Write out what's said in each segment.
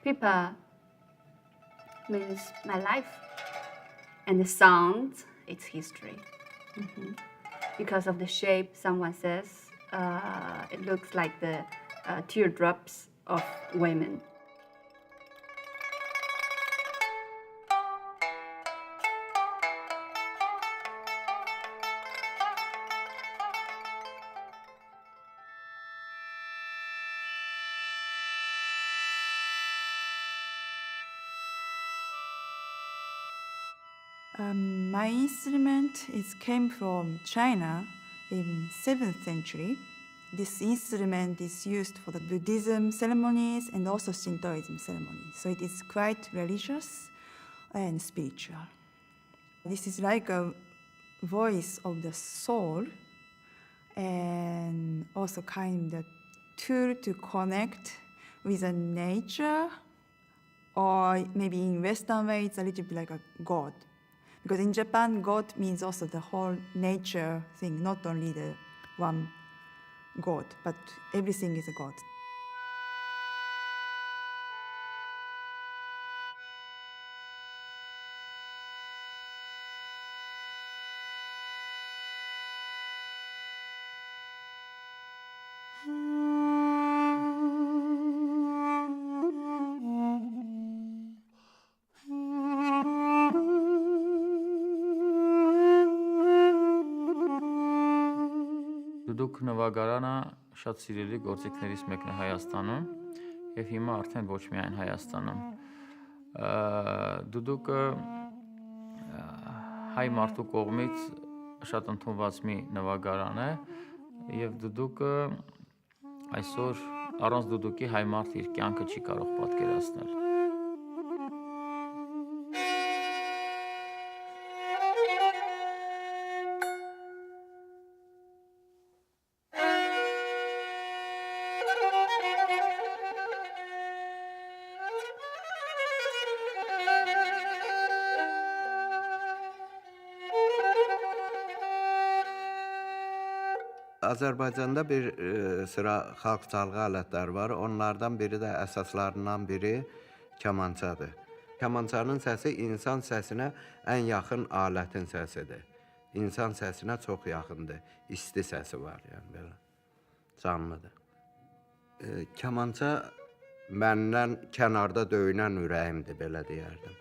Pipa means my life, and the sound, its history. Because of the shape, someone says it looks like the teardrops of women. My instrument came from China in 7th century. This instrument is used for the Buddhism ceremonies and also Shintoism ceremonies. So it is quite religious and spiritual. This is like a voice of the soul and also kind of tool to connect with the nature, or maybe in Western way it's a little bit like a God. Because in Japan, God means also the whole nature thing, not only the one God, but everything is a God. Դուդուկ նվագարանը շատ սիրելի գործիքներից մեկն է Հայաստանում եւ հիմա արդեն ոչ միայն Հայաստանում։ Դուդուկը հայ մարդու կողմից շատ ընդունված մի նվագարան է եւ դուդուկը այսօր առանց դուդուկի հայ մարդը իր կյանքը չի կարող պատկերացնել։ Azərbaycanda bir sıra xalq çalğı alətləri var. Onlardan biri də əsaslarından biri kamançadır. Kamançanın səsi insan səsinə ən yaxın alətin səsidir. İnsan səsinə çox yaxındır. İsti səsi var, yəni belə. Canlıdır. Kamança məndən kənarda döyünən ürəyimdir, belə deyərdim.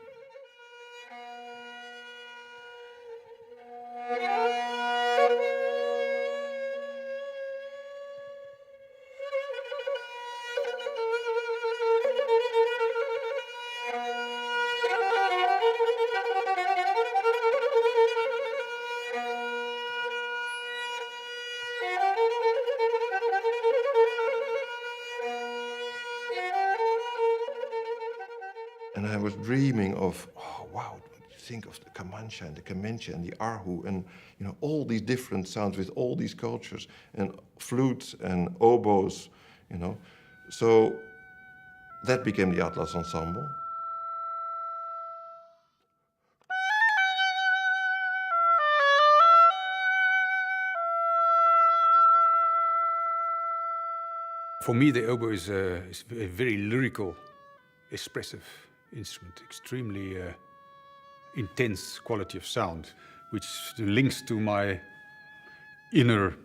And I was dreaming of, oh wow, think of the Comanche and the Comanche and the Arhu and all these different sounds with all these cultures and flutes and oboes, So that became the Atlas Ensemble. For me, the oboe is a very lyrical, expressive instrument, extremely intense quality of sound, which links to my inner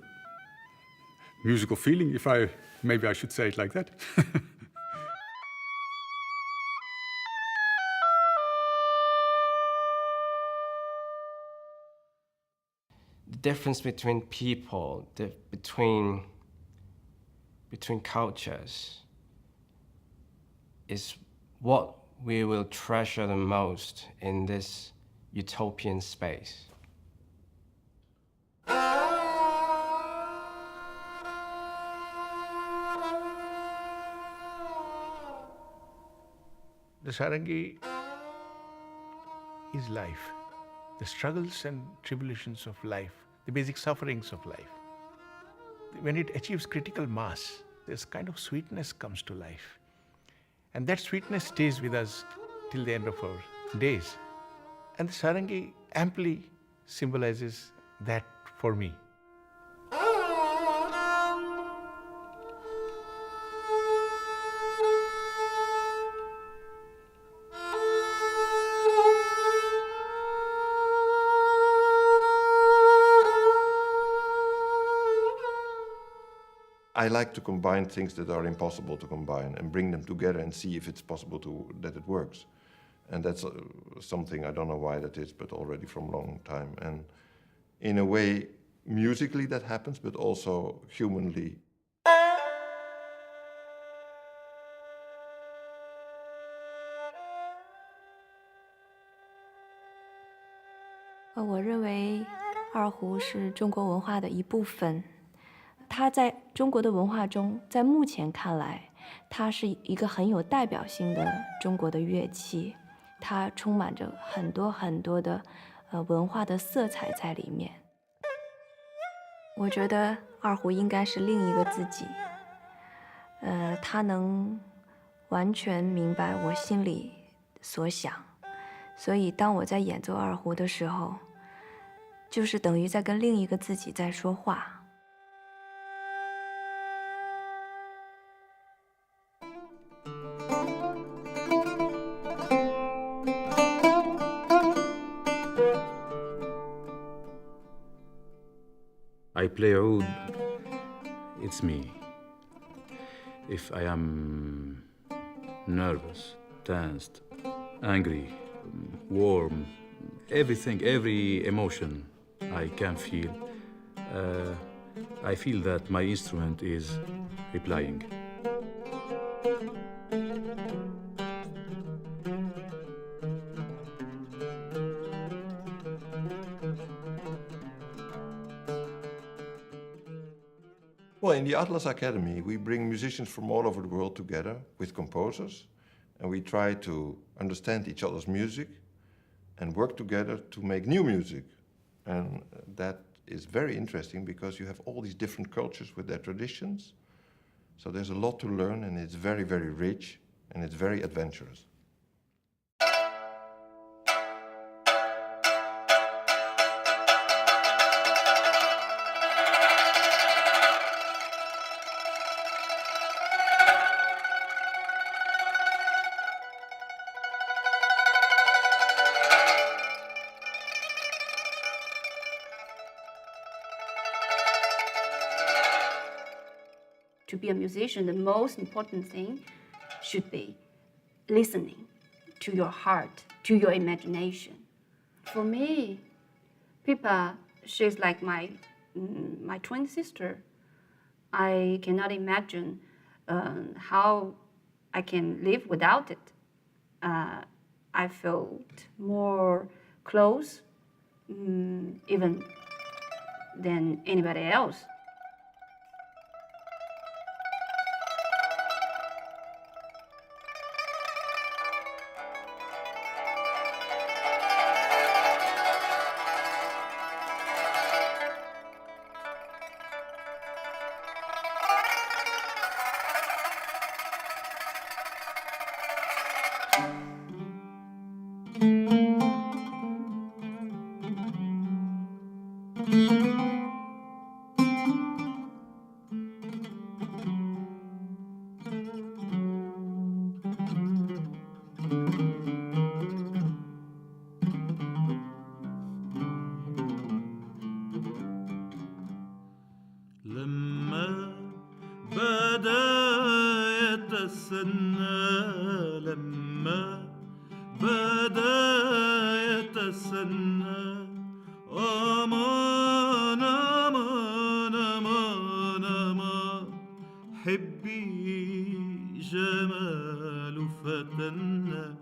musical feeling, maybe I should say it like that. The difference between people, between cultures, is what we will treasure the most in this utopian space. The sarangi is life, the struggles and tribulations of life, the basic sufferings of life. When it achieves critical mass, this kind of sweetness comes to life. And that sweetness stays with us till the end of our days. And the sarangi amply symbolizes that for me. I like to combine things that are impossible to combine and bring them together and see if it's possible that it works. And that's something, I don't know why that is, but already from a long time. And in a way, musically that happens, but also humanly.我认为二胡是中国文化的一部分。它在中国的文化中，在目前看来，它是一个很有代表性的中国的乐器，它充满着很多很多的文化的色彩在里面。我觉得二胡应该是另一个自己，它能完全明白我心里所想，所以当我在演奏二胡的时候，就是等于在跟另一个自己在说话。I play oud, it's me. If I am nervous, tensed, angry, warm, everything, every emotion I can feel, I feel that my instrument is replying. Well, in the Atlas Academy, we bring musicians from all over the world together with composers, and we try to understand each other's music and work together to make new music. And that is very interesting because you have all these different cultures with their traditions. So there's a lot to learn, and it's very, very rich, and it's very adventurous. To be a musician, the most important thing should be listening to your heart, to your imagination. For me, Pippa, she's like my twin sister. I cannot imagine how I can live without it. I felt more close, even than anybody else. لما بدا يتسنى لما بدا يتسنى أمان أمان أمان أمان حبي جمال فتنا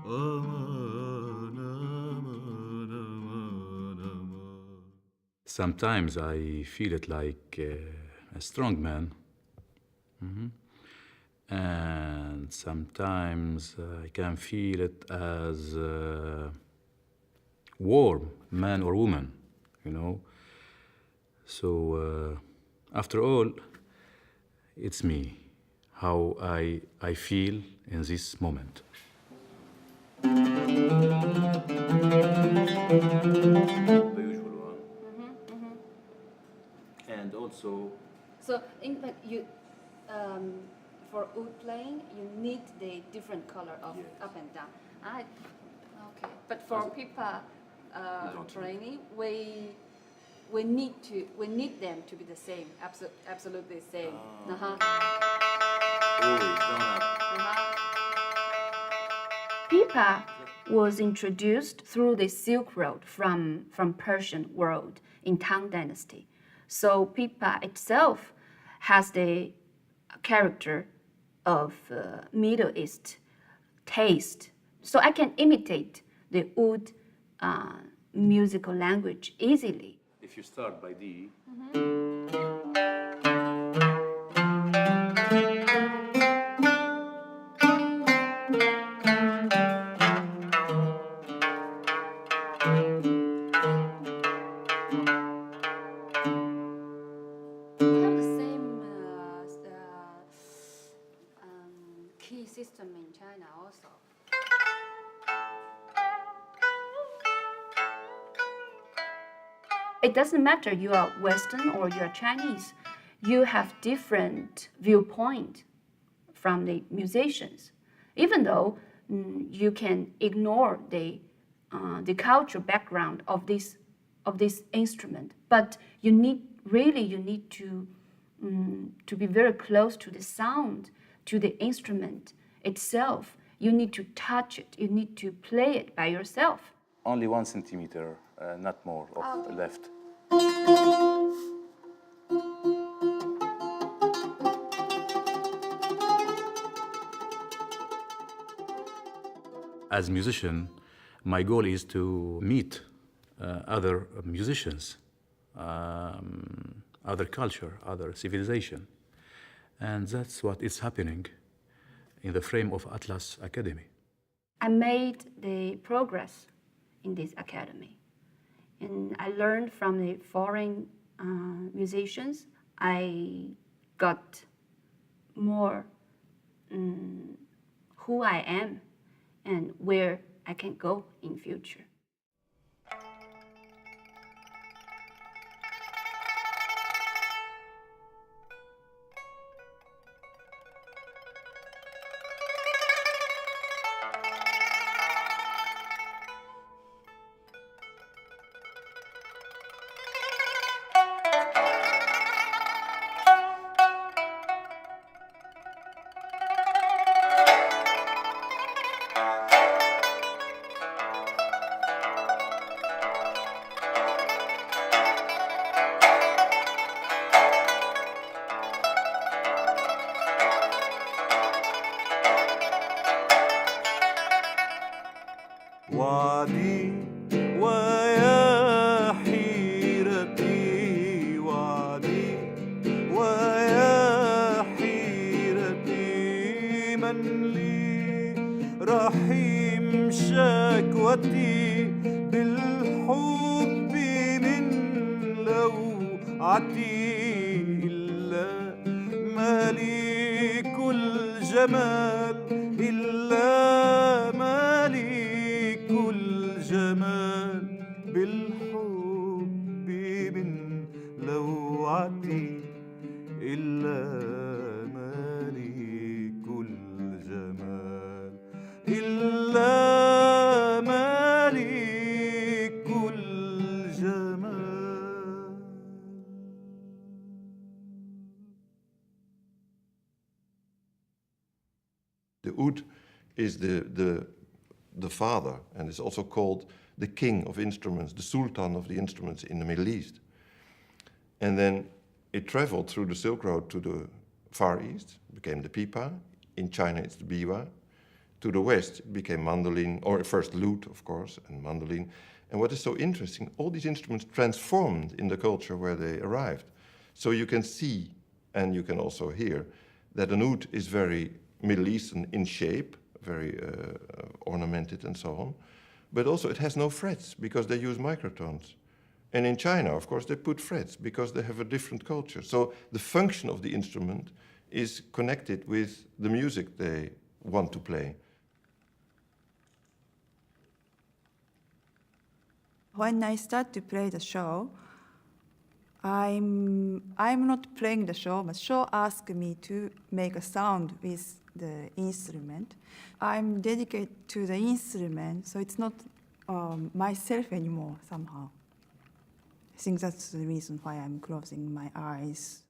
أمان أمان أمان أمان. Sometimes I feel it like a strong man. And sometimes I can feel it as a warm man or woman, you know. So after all, it's me, how I feel in this moment. The usual one. And also, So, in fact, for oud playing, you need the different color of up and down. Okay. But for Pippa training, we we need them to be the same, absolutely same. Uh-huh. Always, don't have. Pipa was introduced through the Silk Road from Persian world in Tang Dynasty. So pipa itself has the character of Middle East taste. So I can imitate the oud musical language easily. If you start by D, We have the same key system in China also. It doesn't matter you are Western or you are Chinese. You have different viewpoint from the musicians, even though you can ignore the cultural background of this instrument. But you need to be very close to the sound, to the instrument itself. You need to touch it. You need to play it by yourself. only 1 centimeter, not more, of left. As a musician, my goal is to meet other musicians, other culture, other civilization. And that's what is happening in the frame of Atlas Academy. I made the progress in this academy. And I learned from the foreign musicians. I got more who I am and where I can go in future. وعدي ويا حيرتي وعدي ويا حيرتي من لي رحيم شكوتي بالحب من لوعتي إلا مالك الجمال إلا مالك الجمال بالحب من لوعتي إلا مالك الجمال إلا مالك الجمال. The oud is the father, and is also called the king of instruments, the sultan of the instruments in the Middle East. And then it traveled through the Silk Road to the Far East, became the pipa. In China it's the biwa. To the West it became mandolin, or first lute, of course, and mandolin. And what is so interesting, all these instruments transformed in the culture where they arrived. So you can see, and you can also hear, that an oud is very Middle Eastern in shape, very ornamented and so on. But also it has no frets because they use microtones. And in China, of course, they put frets because they have a different culture. So the function of the instrument is connected with the music they want to play. When I start to play the show, I'm not playing the show, but show asked me to make a sound with the instrument. I'm dedicated to the instrument, so it's not myself anymore somehow. I think that's the reason why I'm closing my eyes.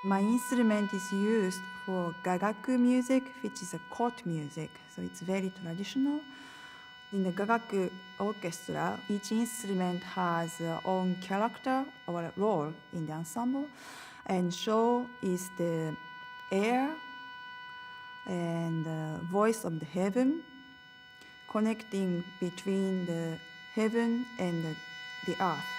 My instrument is used for gagaku music, which is a court music, so it's very traditional. In the gagaku orchestra, each instrument has their own character or role in the ensemble, and sho is the air and the voice of the heaven, connecting between the heaven and the earth.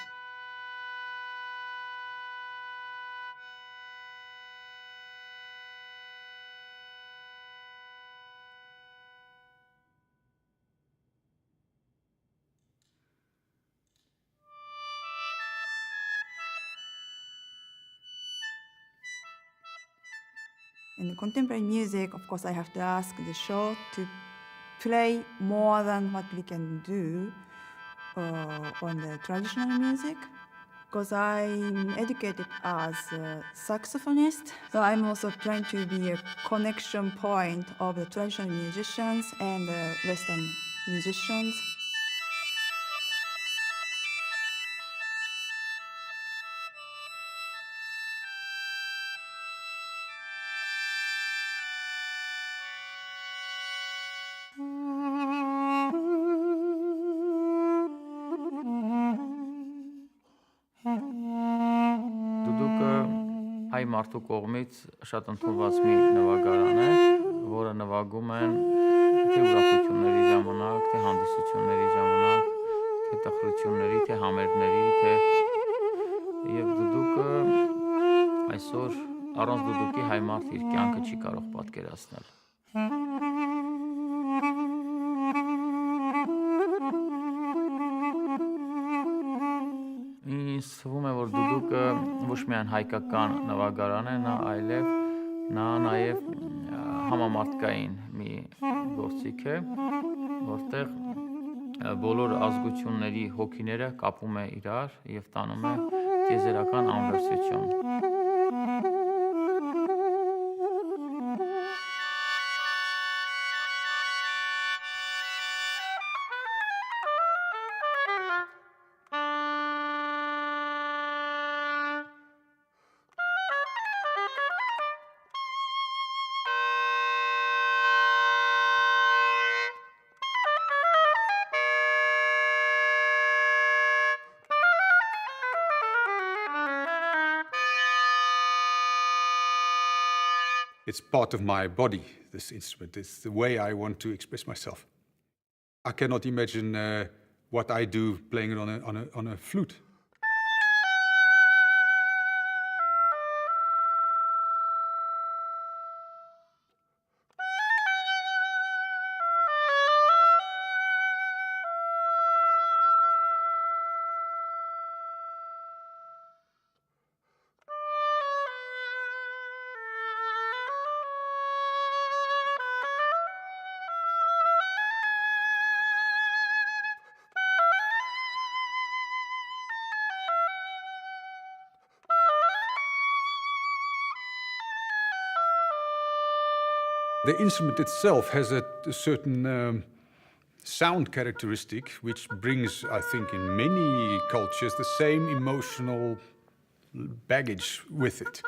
In the contemporary music, of course, I have to ask the show to play more than what we can do on the traditional music. Because I'm educated as a saxophonist, so I'm also trying to be a connection point of the traditional musicians and the Western musicians. Դուդուկը հայ մարդու կողմից շատ ընդունված մի նվագարան է, որը նվագում են թե ուրախությունների ժամանակ, թե հանդիսությունների ժամանակ, թե տխրությունների, թե համերգների, եւ դուդուկը այսօր առանց դուդուկի հայ մարդ իր կյանքը չի կարող պատկերացնել։ Ինձ թվում է, որ դուդուկը ոչ միայն հայկական նվագարան է, նա նաև համամարտկային մի գործիք է, որտեղ բոլոր ազգությունների հոգիները կապում է իրար եւ տանում է տիեզերական անվերսություն։ It's part of my body, this instrument. It's the way I want to express myself. I cannot imagine what I do playing it on a flute. The instrument itself has a certain sound characteristic which brings, I think, in many cultures the same emotional baggage with it.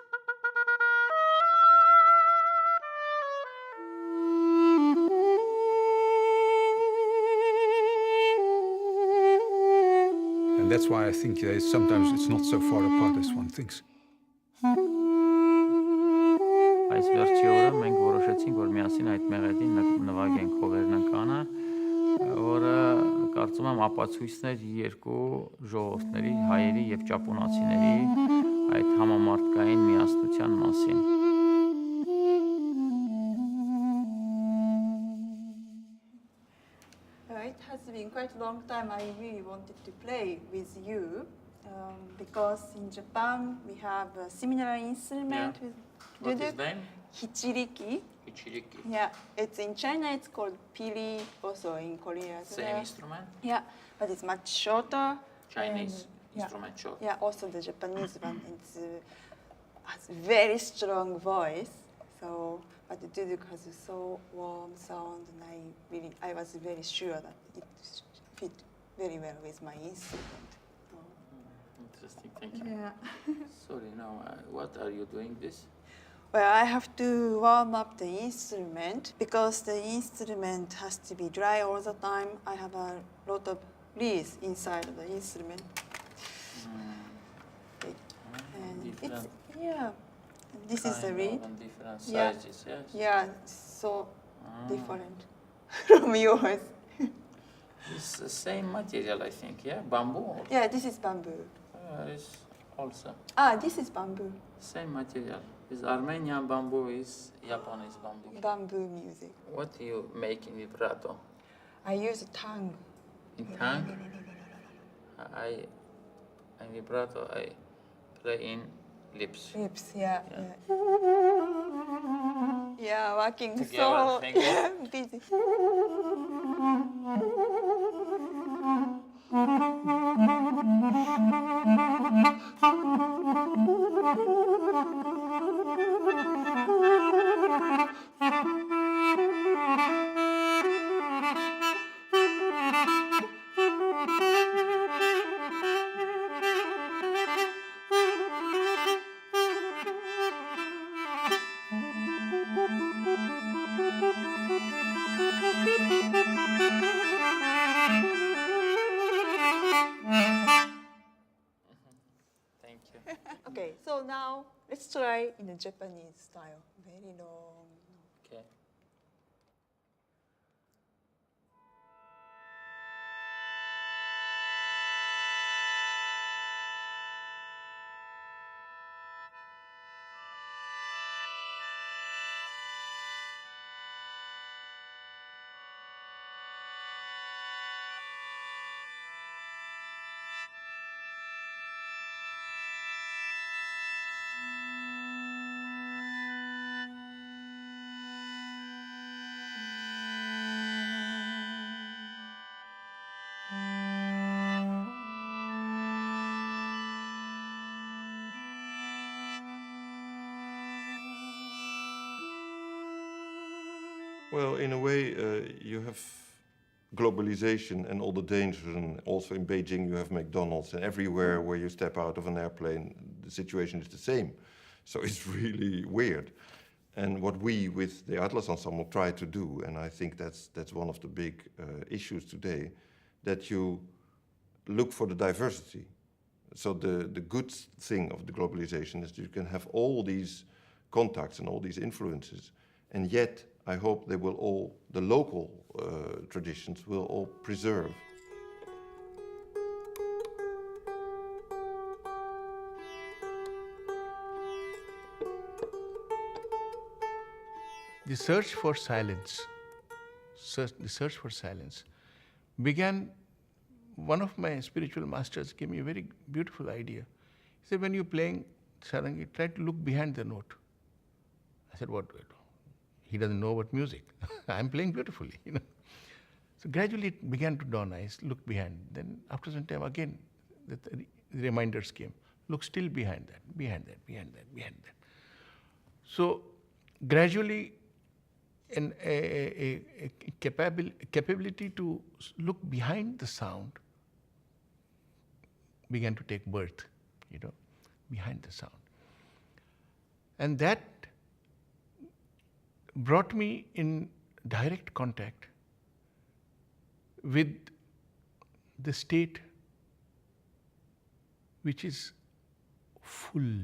And that's why I think sometimes it's not so far apart as one thinks. Այս վերջի օրը մենք որոշեցինք, որ միասին այդ մեղեդին նվագենք Հովերնականը, որը կարծում եմ ապացույցներ երկու ժողովուրդների, հայերի եւ ճապոնացիների այդ համամարտկային միասնության մասին։ It has been quite a long time I really wanted to play with you because in Japan we have a similar instrument with What is duduk, name? hichiriki. Hichiriki. Yeah, it's in China it's called pili, also in Korea as Same well. instrument? Yeah, but it's much shorter. Chinese and, instrument short. Yeah, also the Japanese one has very strong voice. So, but the duduk has a so warm sound, and I was very sure that it fit very well with my instrument. Interesting, thank you. Yeah. Sorry, now what are you doing this? Well, I have to warm up the instrument because the instrument has to be dry all the time. I have a lot of leaves inside of the instrument. And different yeah, this is the reed. And different Yeah. sizes, yes? Yeah, so different from yours. It's the same material, I think, yeah? Bamboo? Or? Yeah, this is bamboo. It's also This is bamboo. same material. Is Armenian bamboo, is Japanese bamboo. Bamboo music. What do you make in vibrato? I use a tongue. In tongue? In vibrato, I play in lips. Lips, yeah. Yeah, working Together, so finger. busy. Thank you. Okay, so now let's try in a Japanese style. Very long. Okay. Well, in a way, you have globalization and all the dangers, and also in Beijing you have McDonald's, and everywhere where you step out of an airplane, the situation is the same. So it's really weird. And what we, with the Atlas Ensemble, try to do, and I think that's one of the big issues today, that you look for the diversity. So the good thing of the globalization is that you can have all these contacts and all these influences, and yet I hope they will all, the local traditions will all preserve. The search for silence, began. One of my spiritual masters gave me a very beautiful idea. He said, when you're playing sarangi, try to look behind the note. I said, what? He doesn't know about music. I'm playing beautifully, you know. So gradually it began to dawn. I looked behind. Then after some time again, the reminders came. Look still behind that, behind that, behind that, behind that. So gradually, a capability to look behind the sound began to take birth, you know, behind the sound. And that brought me in direct contact with the state which is full.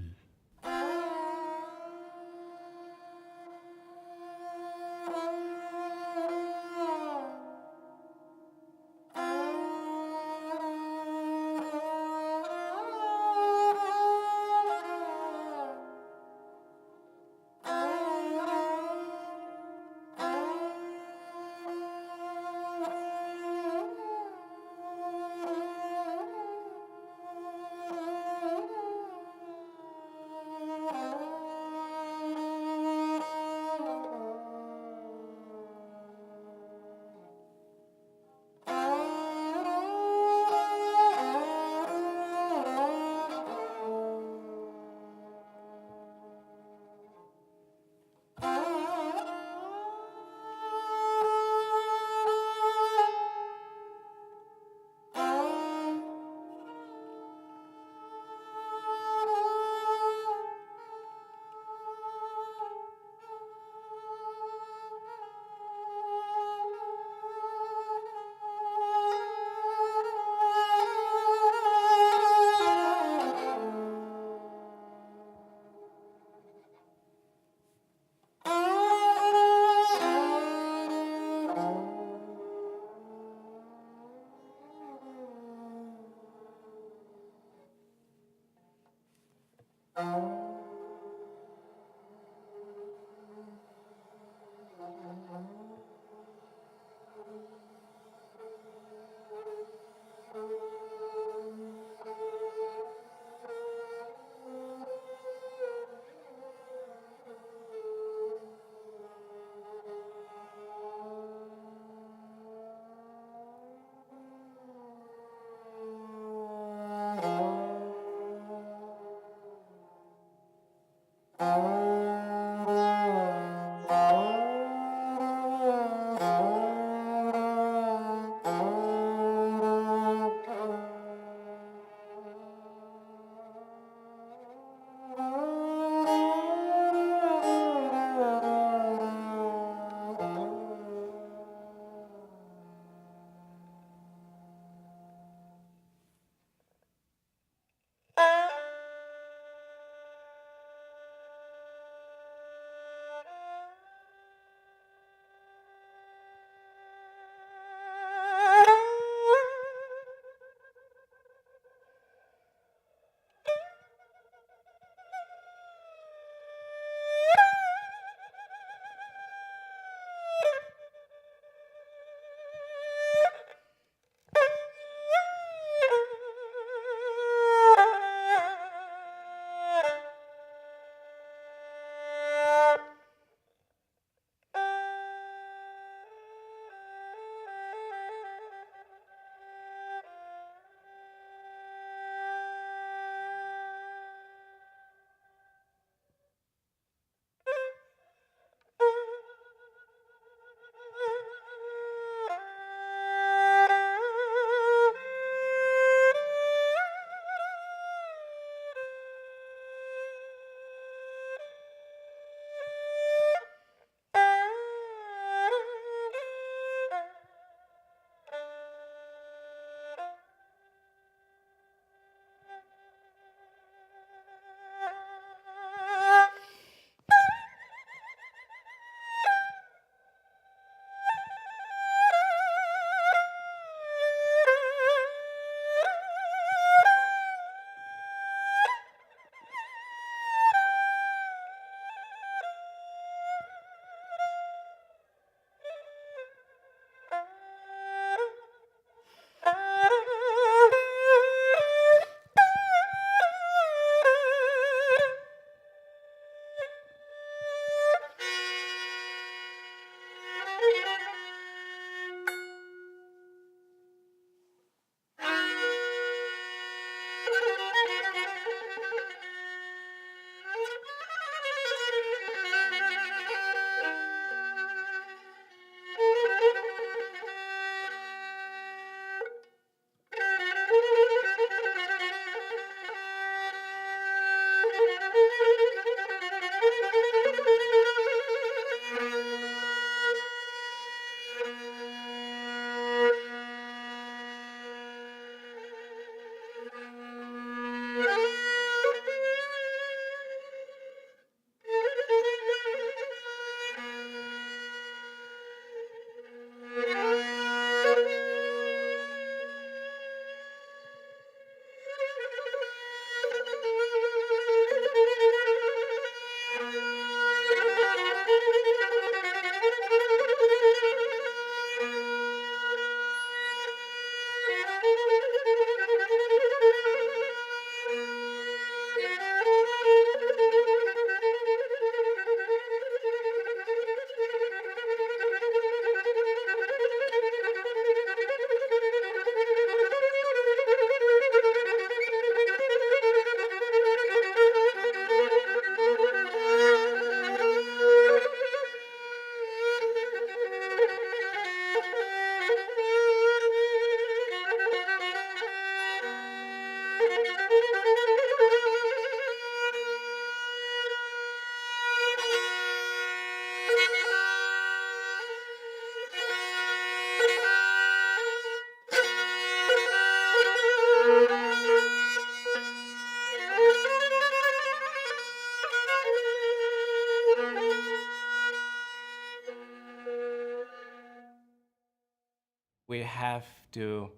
We have to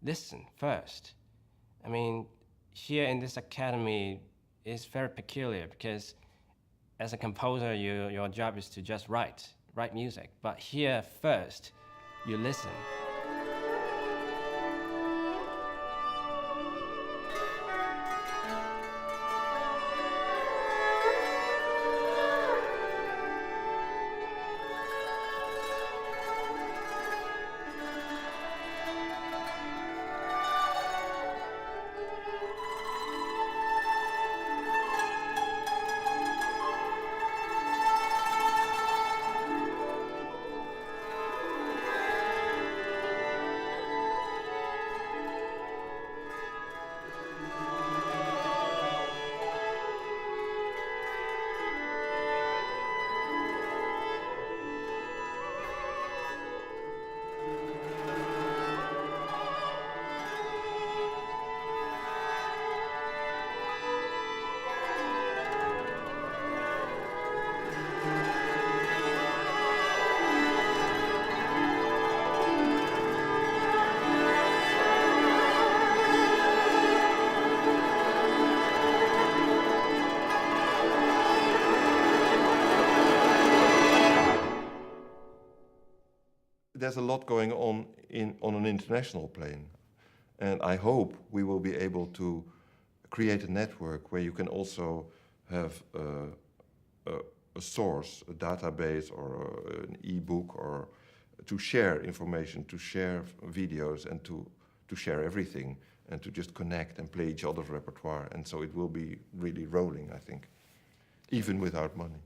listen first. I mean, here in this academy is very peculiar because as a composer, your job is to just write music. But here first, you listen. There's a lot going on on an international plane, and I hope we will be able to create a network where you can also have a source, a database, or an e-book, or to share information, to share videos, and to share everything, and to just connect and play each other's repertoire. And so it will be really rolling, I think, even without money.